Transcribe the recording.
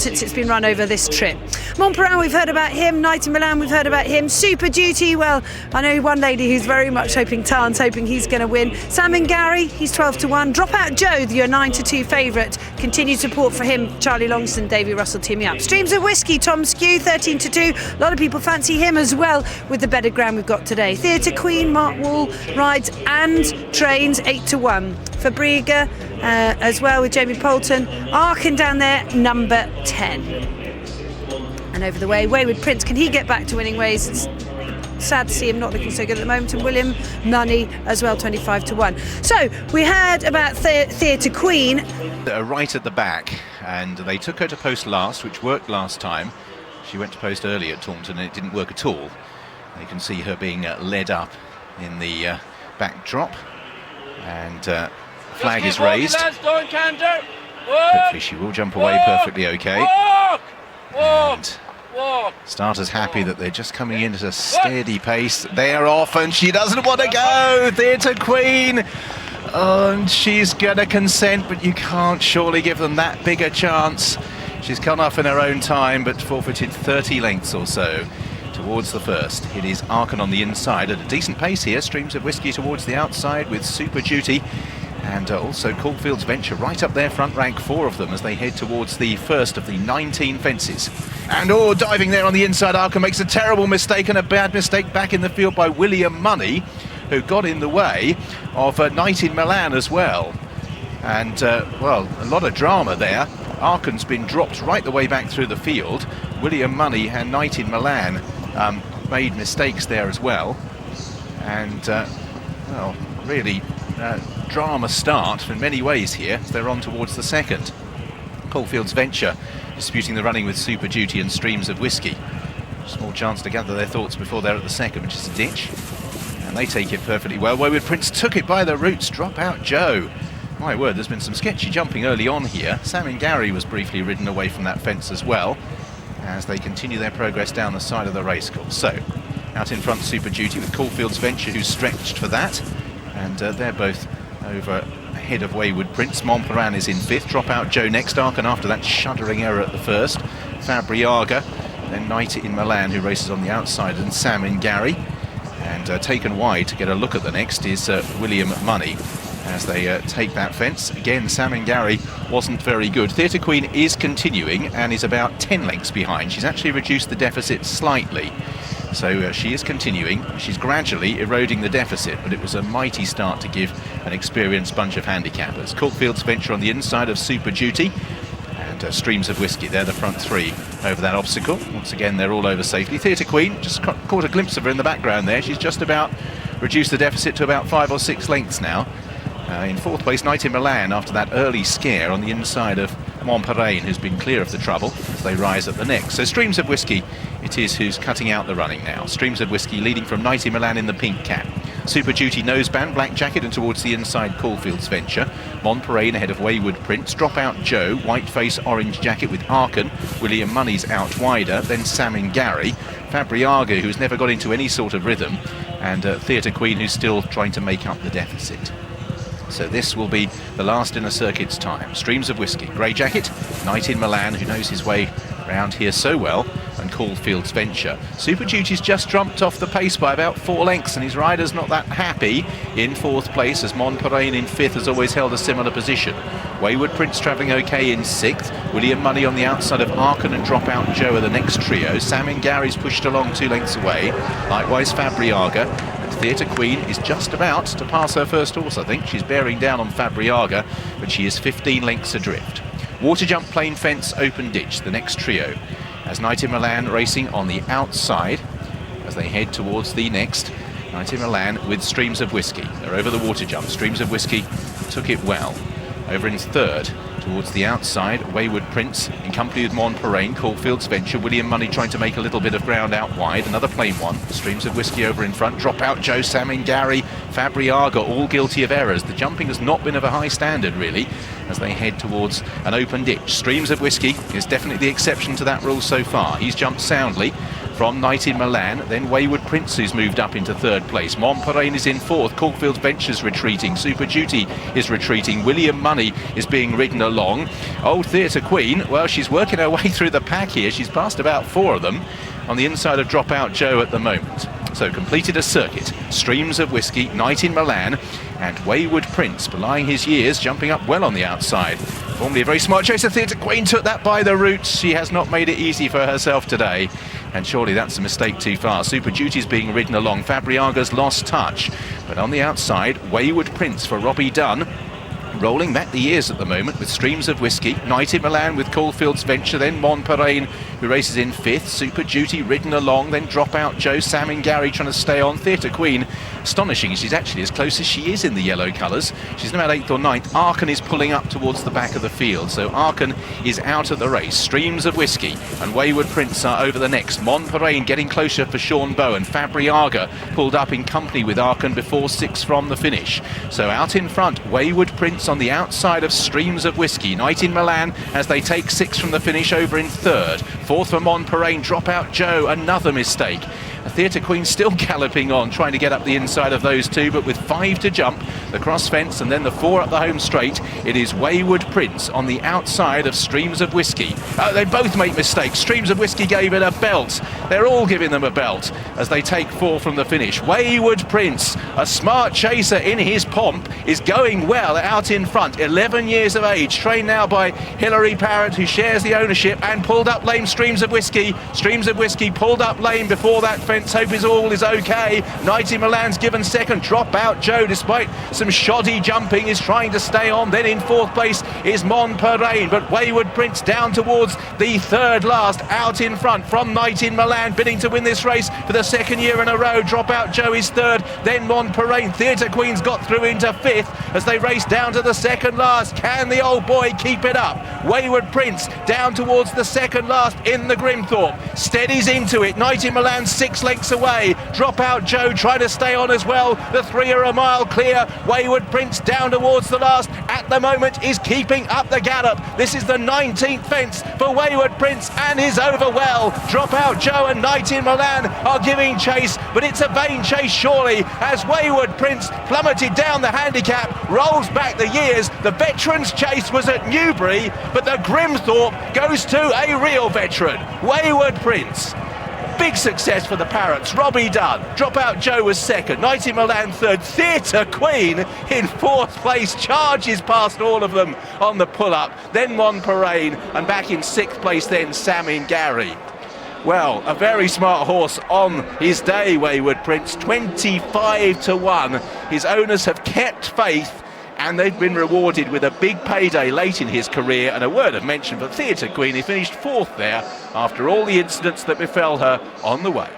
since it's been run over this trip. Montparnasse, we've heard about him. Night in Milan, we've heard about him. Super Duty, well, I know one lady who's very much hoping he's going to win. Sam and Gary, he's 12-1. Dropout Joe, your 9-2 favourite. Continued support for him. Charlie Longston, Davy Russell teaming up. Streams of Whiskey, Tom Skew, 13-2. A lot of people fancy him as well with the better ground we've got today. Theatre Queen, Mark Wall rides and trains, 8-1. Fabriga as well with Jamie Poulton. Arkin down there, number 10. And over the way, Wayward Prince, can he get back to winning ways? It's sad to see him not looking so good at the moment. And William Money as well, 25-1. So we heard about Theatre Queen. Right at the back, and they took her to post last, which worked last time. She went to post early at Taunton and it didn't work at all. You can see her being led up in the back drop, and flag is raised. Hopefully she will jump away perfectly okay. And starters happy that they're just coming in at a steady pace. They're off and she doesn't want to go. Theatre Queen. And she's going to consent, but you can't surely give them that big a chance. She's come off in her own time, but forfeited 30 lengths or so towards the first. It is Arkin on the inside at a decent pace here. Streams of Whiskey towards the outside with Super Duty. And also Caulfield's Venture right up there, front rank, 4 of them as they head towards the first of the 19 fences. And diving there on the inside, Arkin makes a terrible mistake, and a bad mistake back in the field by William Money, who got in the way of Night in Milan as well. And, well, a lot of drama there. Arkin's been dropped right the way back through the field. William Money and Night in Milan made mistakes there as well. And, well, really drama start in many ways here as they're on towards the second. Caulfield's Venture disputing the running with Super Duty and Streams of Whiskey. Small chance to gather their thoughts before they're at the second, which is a ditch. And they take it perfectly well. Wayward Prince took it by the roots. Dropout Joe. My word, there's been some sketchy jumping early on here. Sam and Gary was briefly ridden away from that fence as well as they continue their progress down the side of the racecourse. So, out in front, Super Duty with Caulfield's Venture, who's stretched for that. And they're both over ahead of Wayward Prince. Montparnasse is in 5th. Dropout Joe next. Arkin after that shuddering error at the first. Fabriaga. Then Night in Milan, who races on the outside, and Sam and Gary. And taken wide to get a look at the next is William Money as they take that fence. Again, Sam and Gary wasn't very good. Theatre Queen is continuing and is about 10 lengths behind. She's actually reduced the deficit slightly. So she is continuing. She's gradually eroding the deficit, but it was a mighty start to give an experienced bunch of handicappers. Caulfield's Venture on the inside of Super Duty, and Streams of Whiskey. They're the front 3 over that obstacle. Once again, they're all over safely. Theatre Queen, just caught a glimpse of her in the background there. She's just about reduced the deficit to about 5 or 6 lengths now. In 4th place, Night in Milan after that early scare on the inside of Montparnasse, who's been clear of the trouble as they rise at the next. So Streams of Whiskey it is who's cutting out the running now. Streams of Whiskey leading from Night in Milan in the pink cap. Super Duty noseband, black jacket, and towards the inside Caulfield's Venture. Montparnasse ahead of Wayward Prince. Dropout Joe, white face, orange jacket with Arkin. William Money's out wider. Then Sam and Gary. Fabriaga, who's never got into any sort of rhythm. And Theatre Queen, who's still trying to make up the deficit. So this will be the last in a circuit's time. Streams of Whiskey, grey jacket, Night in Milan, who knows his way around here so well, and Caulfield's Venture. Super Duty's just jumped off the pace by about 4 lengths, and his rider's not that happy in 4th place, as Montparnasse in 5th has always held a similar position. Wayward Prince travelling okay in 6th. William Money on the outside of Arkin and Dropout Joe are the next trio. Sam and Gary's pushed along 2 lengths away. Likewise Fabriaga. Theatre Queen is just about to pass her first horse, I think. She's bearing down on Fabriaga, but she is 15 lengths adrift. Water jump, plain fence, open ditch, the next trio. As Night in Milan racing on the outside as they head towards the next. Night in Milan with Streams of Whiskey. They're over the water jump. Streams of Whiskey took it well. Over in 3rd, towards the outside, Wayward Prince in company with Montparnasse, Caulfield's Venture, William Money trying to make a little bit of ground out wide, another plain one, Streams of Whiskey over in front, Dropout Joe, Sam and Gary, Fabriaga, all guilty of errors. The jumping has not been of a high standard really as they head towards an open ditch. Streams of Whiskey is definitely the exception to that rule so far. He's jumped soundly. from Night in Milan, then Wayward Prince, who's moved up into third place. Montperain is in fourth. Caulfield's Venture's retreating. Super Duty is retreating. William Money is being ridden along. Old Theatre Queen, well, she's working her way through the pack here. She's passed about 4 of them on the inside of Dropout Joe at the moment. So completed a circuit. Streams of Whiskey, Night in Milan, and Wayward Prince, belying his years, jumping up well on the outside. Formerly a very smart chaser, Theatre Queen took that by the roots. She has not made it easy for herself today, and surely that's a mistake too far. Super Duty's being ridden along. Fabriaga's lost touch, but on the outside, Wayward Prince for Robbie Dunn. Rolling back the years at the moment with Streams of Whiskey, Night in Milan with Caulfield's Venture, then Montperain, who races in 5th, Super Duty ridden along, then Dropout Joe, Sam and Gary trying to stay on. Theatre Queen, astonishing, she's actually as close as she is in the yellow colours. She's about 8th or 9th. Arkan is pulling up towards the back of the field, so Arkan is out of the race. Streams of Whiskey and Wayward Prince are over the next. Montperain getting closer for Sean Bowen. Fabriaga pulled up in company with Arkan before 6 from the finish. So out in front, Wayward Prince on the outside of Streams of Whiskey. Night in Milan as they take 6 from the finish over in 3rd. 4th for Montperain, Dropout Joe, another mistake. Theatre Queen still galloping on, trying to get up the inside of those 2, but with 5 to jump, the cross fence and then the 4 up the home straight, it is Wayward Prince on the outside of Streams of Whiskey. They both make mistakes. Streams of Whiskey gave it a belt. They're all giving them a belt as they take 4 from the finish. Wayward Prince, a smart chaser in his pomp, is going well out in front. 11 years of age, trained now by Hilary Parrott, who shares the ownership, and pulled up lame Streams of Whiskey. Streams of Whiskey pulled up lame before that fence. Hope is all is okay. Night in Milan's given second. Dropout Joe, despite some shoddy jumping, is trying to stay on. Then in 4th place is Montperain, but Wayward Prince down towards the 3rd last, out in front from Night in Milan, bidding to win this race for the 2nd year in a row. Dropout Joe is 3rd, then Montperain. Theatre Queen's got through into 5th as they race down to the 2nd last. Can the old boy keep it up? Wayward Prince down towards the 2nd last in the Grimthorpe. Steadies into it. Night in Milan 6 lengths away. Dropout Joe trying to stay on as well. The 3 are a mile clear. Wayward Prince down towards the last at the moment is keeping up the gallop. This is the 19th fence for Wayward Prince and is over well. Dropout Joe and Night in Milan are giving chase, but it's a vain chase surely as Wayward Prince plummeted down the handicap, rolls back the years. The veterans chase was at Newbury, but the Grimthorpe goes to a real veteran, Wayward Prince. Big success for the Parrots. Robbie Dunn. Dropout Joe was 2nd. Night in Milan 3rd. Theatre Queen in 4th place. Charges past all of them on the pull-up. Then Montperain, and back in 6th place then Sam and Gary. Well, a very smart horse on his day, Wayward Prince. 25 to 1. His owners have kept faith, and they've been rewarded with a big payday late in his career. And a word of mention for Theatre Queen, he finished 4th there after all the incidents that befell her on the way.